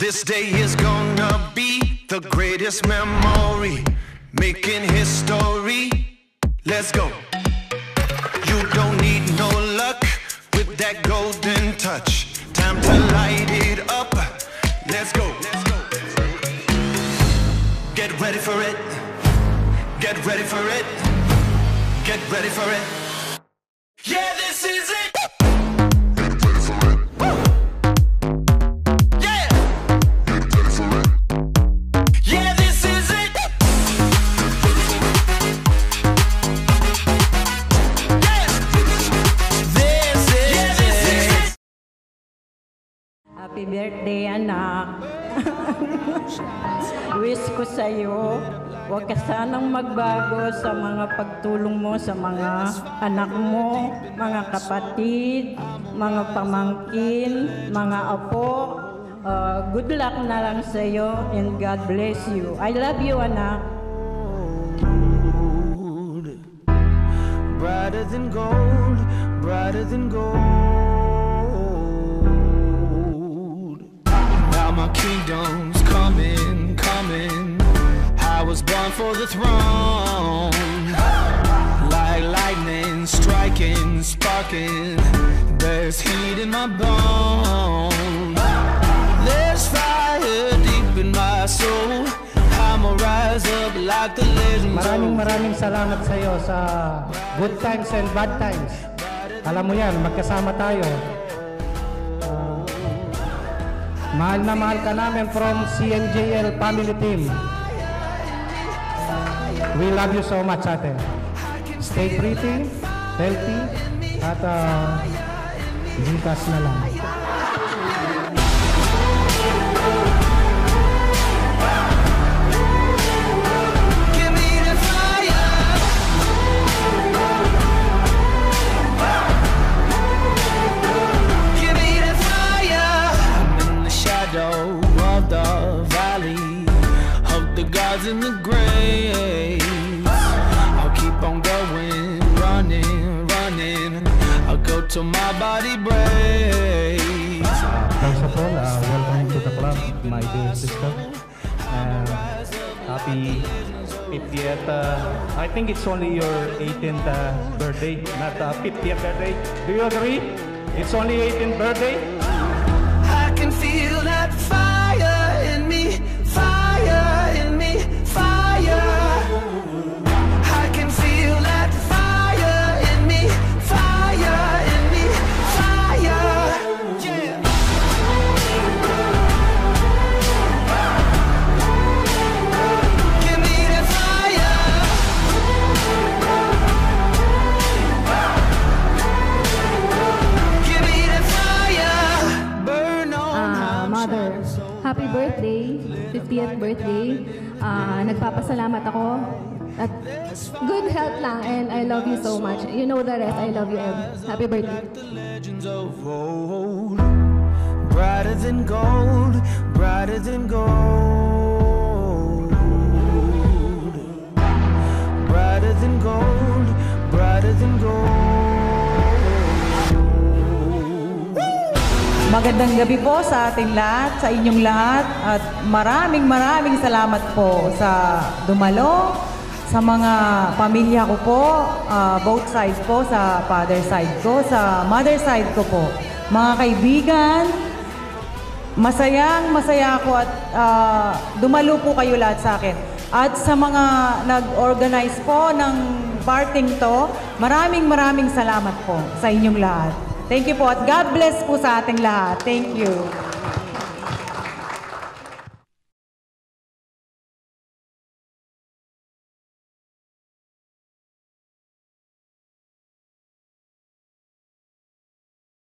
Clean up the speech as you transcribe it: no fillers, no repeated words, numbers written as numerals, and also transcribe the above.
This day is gonna be the greatest memory, making history. Let's go. You don't need no luck with that golden touch. Time to light it up. Let's go. Get ready for it. Get ready for it. Get ready for it. Yeah, this is it. Happy birthday, anak. Wish ko sa'yo, huwag ka sanang magbago sa mga pagtulong mo sa mga anak mo, mga kapatid, mga pamangkin, mga apo. Good luck na lang sa'yo and God bless you. I love you, anak. Brighter than gold, brighter than gold. My kingdom's coming, coming. I was born for the throne. Like lightning striking, sparking. There's heat in my bones. There's fire deep in my soul. I'ma rise up like the legends. Maraming salamat sa iyo sa good times and bad times. Alam mo yan, magkasama tayo. Mahal na mahal ka namin from CNJL family team. We love you so much, ate. Stay pretty, healthy, at Gcash na lang. Of the valley, hope the gods in the graves. I'll keep on going, running, running. I'll go till my body breaks. First of all, welcome to the club, my dear sister. Happy 50th. I think it's only your 18th birthday, not 50th birthday. Do you agree? It's only 18th birthday. I can feel that fire in me, fire in me, fire. I can feel that fire in me, fire in me, fire. Yeah. Give me that fire. Give me that fire. Burn on. Mother, happy birthday, 50th birthday. Nagpapasalamat ako at good health lang, and I love you so much. You know the rest. I love you, Eb. Happy birthday. Brighter than gold, brighter than gold. Brighter than gold, brighter than gold. Magandang gabi po sa ating lahat, sa inyong lahat, at maraming salamat po sa dumalo, sa mga pamilya ko po, both sides po, sa father side ko, sa mother side ko po. Mga kaibigan, masaya ako at dumalo po kayo lahat sa akin. At sa mga nag-organize po ng parting to, maraming salamat po sa inyong lahat. Thank you po at God bless po sa ating lahat. Thank you.